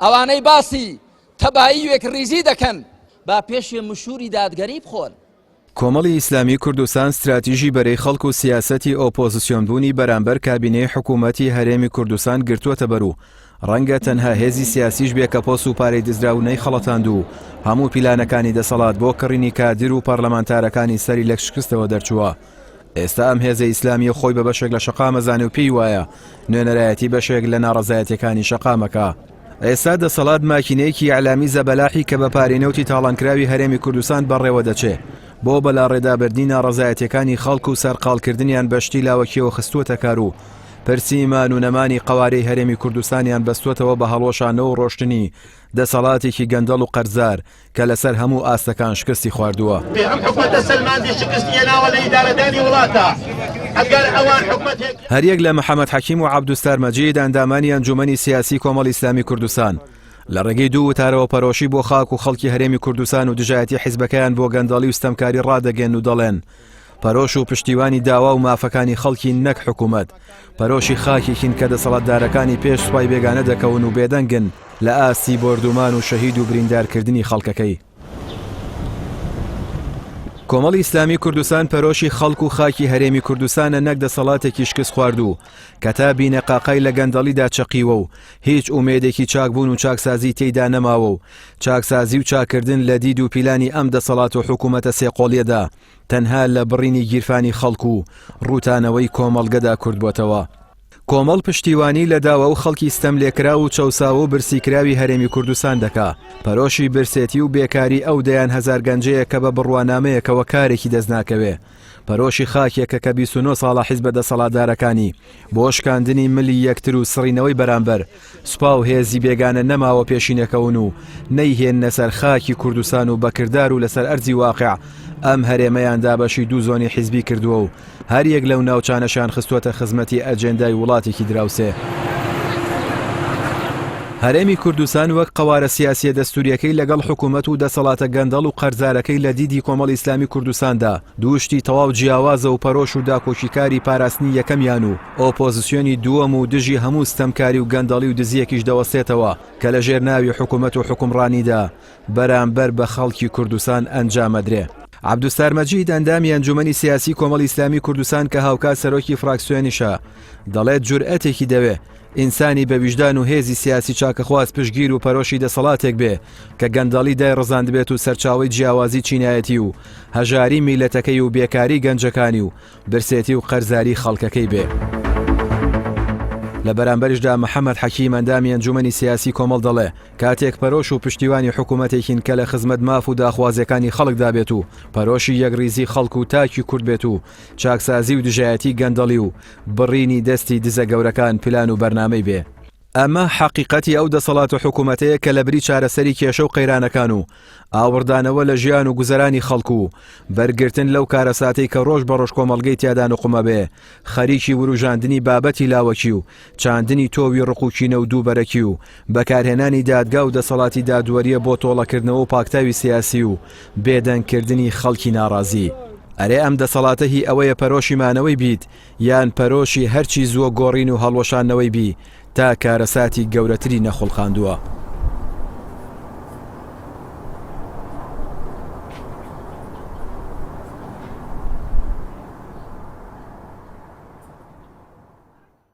ئەوانەی باسی تەبایی وێکڕیزی دەکەن با پێشێ مشوری دادگەری بخۆن. کۆمەڵی ئیسلامی کوردستان استراتیژی بەرەی خەڵک و سیاسەتی ئۆپۆزیسیۆنبوونی بەرامبەر کابینەی حکوومەتی هەرێمی کوردستان گرتووەتە بەرو. ڕەنگە تەنها هێزی سیاسیش بێ کە پۆست و پارەی دزراونەی خەڵەتاند و هەموو پیلانەکانی دەسەڵات بۆ کڕینی کادر و پەرلەمانتارەکانی سەری لە شکستەوە دەرچووە. ئێستا ئەم هێزە ئیسلامی خۆی بە بەشێک لە شەقامەزانێ و پێی وایە نوێنەرایەتی بەشێک لە ناڕەزایەتیەکانی شەقامەکە. ئێستا دەسەڵات ماکینەیەکی ئەعلامی زەبەلاحی کە بە پارێنەوتی تاڵانکراوی هەرێمی کوردستان بەڕێوە دەچێت بۆ بەلا ڕێدابردنی ناڕەزایەتیەکانی خەڵک و سەرقاڵکردنیان بەشتی لاوەکیەوە خستووەتە کار و پرسی ئیمان و نەمانی قەوارەی هەرێمی کوردستانیان بەستوەتەوە بە هەڵۆشانەوە و ڕۆشتنی دەسەڵاتێکی گەندەڵ و قەرزار کە لەسەر هەموو ئاستەکان شکستی خواردووە. ئەم حکومەتە سەلماندی شکستیە ناوە لە ئیدارەدانی وڵاتە. ئەگەر ئەوان حکومەتێک هەریەک لە محەممەد حەکیم و عەبدوستار مەجید ئەندامانی ئەنجومەنی سیاسی کۆمەڵی ئیسلامی کوردستان لە ڕێگەی دوو وتارەوە پەرۆشی بۆ خاک و خەڵکی هەرێمی کوردستان و دژایەتی حیزبەکەیان بۆ گەندەڵی و ستەمکاری ڕادەگەن و دەڵێن پەرۆش و پشتیوانی داوا و مافەکانی خەڵکی نەک حکوومەت پەرۆشی خاکێکین کە دەسەڵاتدارەکانی پێش سوپای بێگانە دەکەون و بێدەنگن لە ئاستی بردومان و شەهید و بریندارکردنی خەڵکەکەی. کۆمەڵی ئیسلامی کوردستان پەرۆشی خەڵک و خاکی هەرێمی کوردستانە نەک دەسەڵاتێکی شکست خواردوو کە تا بینەقاقای لە گەندەڵیدا چەقیوە و هیچ ئومێدێکی چاکبوون و چاکسازی تێیدا نەماوە و چاکسازی و چاکردن لە دید و پیلانی ئەم دەسەڵات و حکوومەتە سێقۆڵیەدا تەنها لە بڕینی گیرفانی خەڵک و ڕوتانەوەی کۆمەڵگەدا کوردبووتەوە. کۆمەڵ پشتیوانی لە داوا و خەڵکی ستەم لێکرا و چەوساوە و برسیکراوی هەرێمی کوردستان دەکا. پەرۆشی برسێتی و بێکاری ئەو دەیان هەزار گەنجەیە کە بە بڕوانامەیەکەوە کارێکی دەستناکەوێ. پەرۆشی خاکێکە کە 29 ساڵە حیزبە دەسەڵاتدارەکانی بۆ شکاندنی ملی یەکتر و سڕینەوەی بەرامبەر سوپا و هێزی بێگانە نەماوە پێشینەکەون و نەیهێنە سەر خاکی کوردستان و بەکردار و لەسەر ئەرزی واقع ئەم هەرێمەیان دابەشی دوو زۆنی حیزبی کردووە و هەر یەک لەو ناوچانەشان خستووەتە خزمەتی ئەجێندای وڵاتێکی دراوسێ. هەرێمی کوردستان وەک قەوارە سیاسیە دەستوریەکەی لەگەڵ حکوومەت و دەسەڵاتە گەندەڵ و قەرزارەکەی لە دیدی کۆمەڵی ئیسلامی کوردستاندا دووشتی تەواو جیاوازە و پەرۆش و داکۆشیکاری پاراستنی یەکەمیان و ئۆپۆزیسیۆنی دووەم و دژی هەموو ستەمکاری و گەندەڵی و دزیەکیش دەوەستێتەوە کە لە ژێرناوی حکوومەت و حکومڕانیدا بەرامبەر بە خەڵکی کوردستان ئەنجامەدرێ. عەبدوستار مەجید ئەندامی ئەنجومەنی سیاسی کۆمەڵی ئیسلامی کوردستان کە هاوکات سەرۆکی فراکسیۆنیشە دەڵێت جورئەتێکی دەوێ ئینسانی بە ویژدان و هێزی سیاسی چاکەخواست پشتگیر و پەرۆشی دەسەڵاتێک بێ کە گەندەڵی دای ڕزاند بێت و سەرچاوی جیاوازی چینایەتی و هەژاری میلەتەکەی و بێکاری گەنجەکانی و برسێتی و قەرزاری خەڵکەکەی بێ. لە بەرامبەرشدا محەممەد حەکیم ئەندامی ئەنجومەنی سیاسی کۆمەڵ دەڵێ کاتێک پەرۆش و پشتیوانی حکوومەتێکین کە لە خزمەت ماف و داخوازیەکانی خەڵکدا بێت و پەرۆشی یەکریزی خەڵک و تاکی کورد بێت و چاکسازی و دژایەتی گەندەڵی و بڕینی دەستی دزە گەورەکان پلان و بەرنامەی بێ. ئەمە حەقیقەتی ئەو دەسەڵات و حکوومەتەیە کە لە بری چارەسەری کێشە و قەیرانەکان و ئاوردانەوە لە ژیان و گوزەرانی خەڵک و بەرگرتن لەو کارەساتەی کە ڕۆژ بە ڕۆژ کۆمەڵگەی تیادا نقمە بێ خەریکی وروژاندنی بابەتی لاوەکی و چاندنی تۆوی ڕقوکینە و دووبەرەکی و بەکارهێنانی دادگا و دەسەڵاتی دادوەریە بۆ تۆڵەکردنەوە و پاکتاوی سیاسی و بێدەنگکردنی خەڵکی ناڕازی. ئەرێ ئەم دەسەڵاتە هی ئەوەیە پەرۆشیمانەوەی بیت یان پەرۆشی هەرچی زووە گۆڕین و هەڵوەشانەوەی بی تا کارەساتی گەورەتری نەخۆڵخاندووە.